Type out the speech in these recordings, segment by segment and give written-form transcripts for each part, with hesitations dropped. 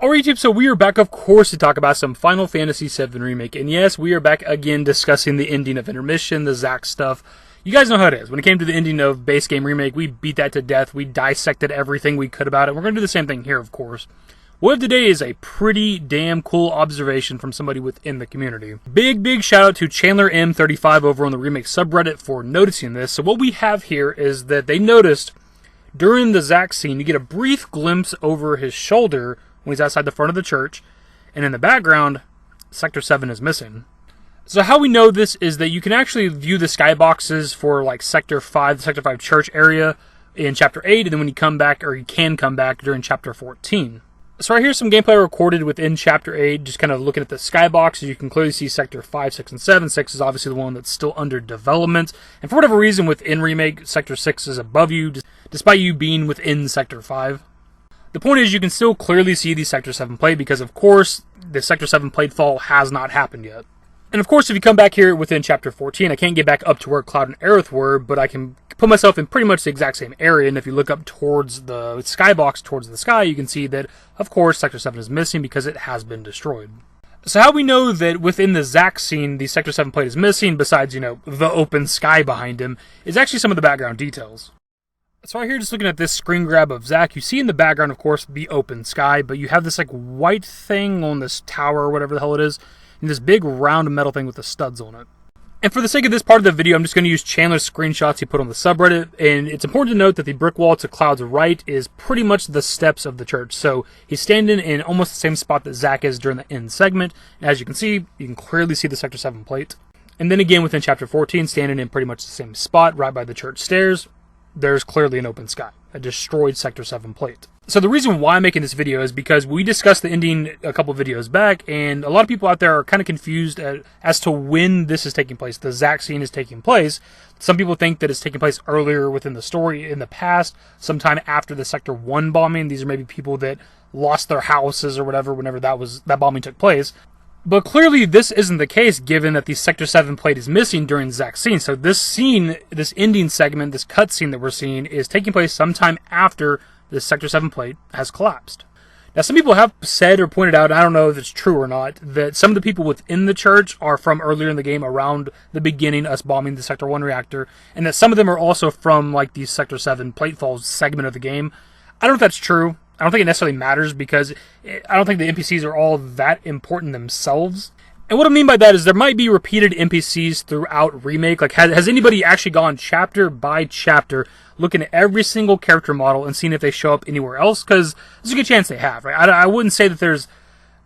Alright YouTube, so we are back of course to talk about some Final Fantasy VII Remake, and yes, we are back again discussing the ending of Intermission, the Zack stuff. You guys know how it is. When it came to the ending of Base Game Remake, we beat that to death, we dissected everything we could about it. We're going to do the same thing here, of course. What we have today is a pretty damn cool observation from somebody within the community. Big shout out to Chandler M35 over on the Remake subreddit for noticing this. So what we have here is that they noticed during the Zack scene, you get a brief glimpse over his shoulder when he's outside the front of the church, and in the background, Sector 7 is missing. So how we know this is that you can actually view the skyboxes for like Sector 5, the Sector 5 church area in Chapter 8, and then when you come back, or you can come back during Chapter 14. So right here's some gameplay recorded within Chapter 8, just kind of looking at the skyboxes. You can clearly see Sector 5, 6, and 7. 6 is obviously the one that's still under development, and for whatever reason within Remake, Sector 6 is above you, despite you being within Sector 5. The point is, you can still clearly see the Sector 7 plate because, of course, the Sector 7 plate fall has not happened yet. And, of course, if you come back here within Chapter 14, I can't get back up to where Cloud and Aerith were, but I can put myself in pretty much the exact same area, and if you look up towards the skybox, towards the sky, you can see that, of course, Sector 7 is missing because it has been destroyed. So how we know that within the Zack scene, the Sector 7 plate is missing, besides, the open sky behind him, is actually some of the background details. So right here, just looking at this screen grab of Zack, you see in the background, of course, the open sky, but you have this like white thing on this tower or whatever the hell it is, and this big round metal thing with the studs on it. And for the sake of this part of the video, I'm just going to use Chandler's screenshots he put on the subreddit, and it's important to note that the brick wall to Cloud's right is pretty much the steps of the church, so he's standing in almost the same spot that Zack is during the end segment, and as you can see, you can clearly see the Sector 7 plate. And then again within Chapter 14, standing in pretty much the same spot, right by the church stairs, there's clearly an open sky, a destroyed Sector 7 plate. So the reason why I'm making this video is because we discussed the ending a couple of videos back, and a lot of people out there are kind of confused as to when this is taking place. The Zack scene is taking place. Some people think that it's taking place earlier within the story in the past, sometime after the Sector 1 bombing. These are maybe people that lost their houses or whatever whenever that bombing took place. But clearly this isn't the case given that the Sector 7 plate is missing during Zack's scene. So this scene, this ending segment, this cutscene that we're seeing is taking place sometime after the Sector 7 plate has collapsed. Now some people have said or pointed out, and I don't know if it's true or not, that some of the people within the church are from earlier in the game around the beginning, us bombing the Sector 1 reactor, and that some of them are also from like the Sector 7 plate falls segment of the game. I don't know if that's true. I don't think it necessarily matters because I don't think the NPCs are all that important themselves. And what I mean by that is there might be repeated NPCs throughout Remake. Like, has anybody actually gone chapter by chapter looking at every single character model and seeing if they show up anywhere else? Because there's a good chance they have, right? I wouldn't say that there's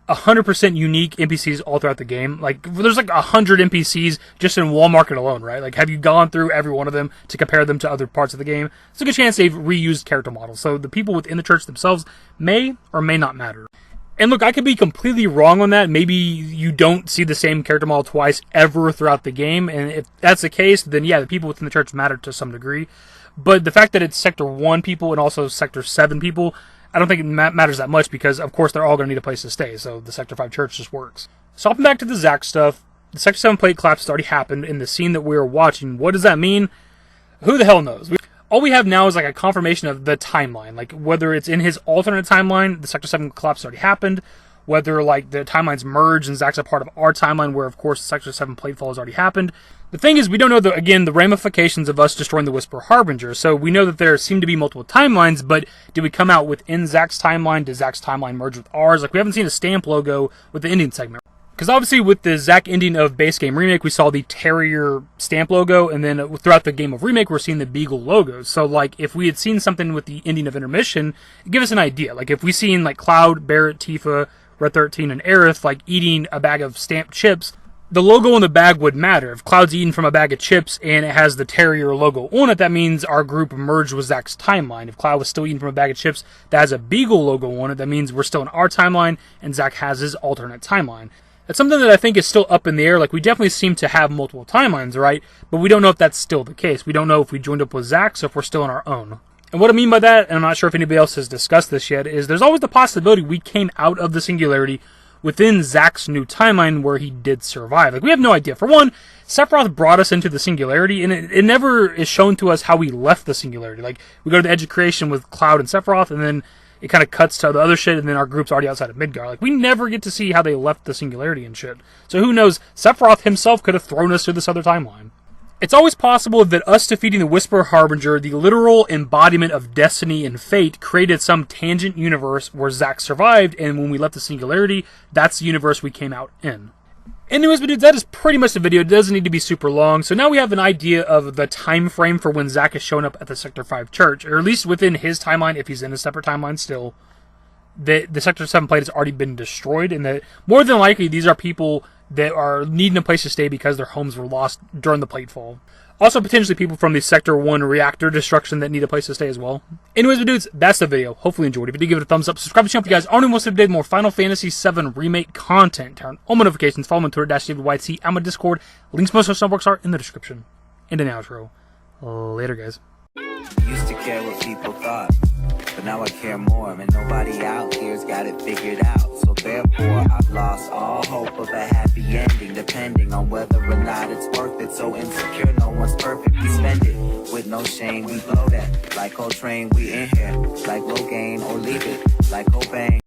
100% unique NPCs all throughout the game. Like, there's like 100 NPCs just in Wall Market alone, right? Like, have you gone through every one of them to compare them to other parts of the game? It's a good chance they've reused character models. So the people within the church themselves may or may not matter. And look, I could be completely wrong on that. Maybe you don't see the same character model twice ever throughout the game. And if that's the case, then yeah, the people within the church matter to some degree. But the fact that it's Sector 1 people and also Sector 7 people, I don't think it matters that much because, of course, they're all going to need a place to stay, so the Sector 5 church just works. So hopping back to the Zack stuff, the Sector 7 plate collapse has already happened in the scene that we were watching. What does that mean? Who the hell knows? All we have now is like a confirmation of the timeline, like whether it's in his alternate timeline, the Sector 7 collapse already happened, whether like the timelines merge and Zack's a part of our timeline where, of course, the Sector 7 plate fall has already happened. The thing is, we don't know, the ramifications of us destroying the Whisper Harbinger. So we know that there seem to be multiple timelines, but did we come out within Zack's timeline? Does Zack's timeline merge with ours? Like, we haven't seen a stamp logo with the ending segment. Because obviously with the Zack ending of Base Game Remake, we saw the Terrier stamp logo, and then throughout the game of Remake, we're seeing the Beagle logos. So, like, if we had seen something with the ending of Intermission, give us an idea. Like, if we seen, like, Cloud, Barrett, Tifa, Red 13, and Aerith, like, eating a bag of stamped chips, the logo on the bag would matter. If Cloud's eating from a bag of chips and it has the Terrier logo on it, that means our group merged with Zack's timeline. If Cloud was still eating from a bag of chips that has a Beagle logo on it, that means we're still in our timeline and Zack has his alternate timeline. That's something that I think is still up in the air. Like, we definitely seem to have multiple timelines, right? But we don't know if that's still the case. We don't know if we joined up with Zack, so if we're still on our own. And what I mean by that, and I'm not sure if anybody else has discussed this yet, is there's always the possibility we came out of the singularity within Zack's new timeline where he did survive. Like, we have no idea. For one, Sephiroth brought us into the singularity, and it never is shown to us how we left the singularity. Like, we go to the Edge of Creation with Cloud and Sephiroth, and then it kind of cuts to the other shit, and then our group's already outside of Midgar. Like, we never get to see how they left the Singularity and shit. So who knows? Sephiroth himself could have thrown us to this other timeline. It's always possible that us defeating the Whisper Harbinger, the literal embodiment of destiny and fate, created some tangent universe where Zack survived, and when we left the Singularity, that's the universe we came out in. Anyways, but dudes, that is pretty much the video. It doesn't need to be super long, so now we have an idea of the time frame for when Zack is showing up at the Sector 5 church, or at least within his timeline, if he's in a separate timeline still. The Sector 7 plate has already been destroyed, and that more than likely these are people that are needing a place to stay because their homes were lost during the platefall. Also, potentially people from the Sector 1 reactor destruction that need a place to stay as well. Anyways, but dudes, that's the video. Hopefully you enjoyed it. If you did, give it a thumbs up. Subscribe to the channel if you guys aren't most up to date more Final Fantasy 7 Remake content. Turn on my notifications. Follow me on Twitter, @DavidYT. I'm on Discord. Links to most of the networks are in the description. And an outro. Later, guys. Used to care what people thought, but now I care more, and nobody out here's got it figured out. So therefore, I've lost all hope of a happy ending, depending on whether or not it's worth it. So insecure, no one's perfect. We spend it with no shame. We blow that like Coltrane. We in here like Logain, or leave it like Cobain.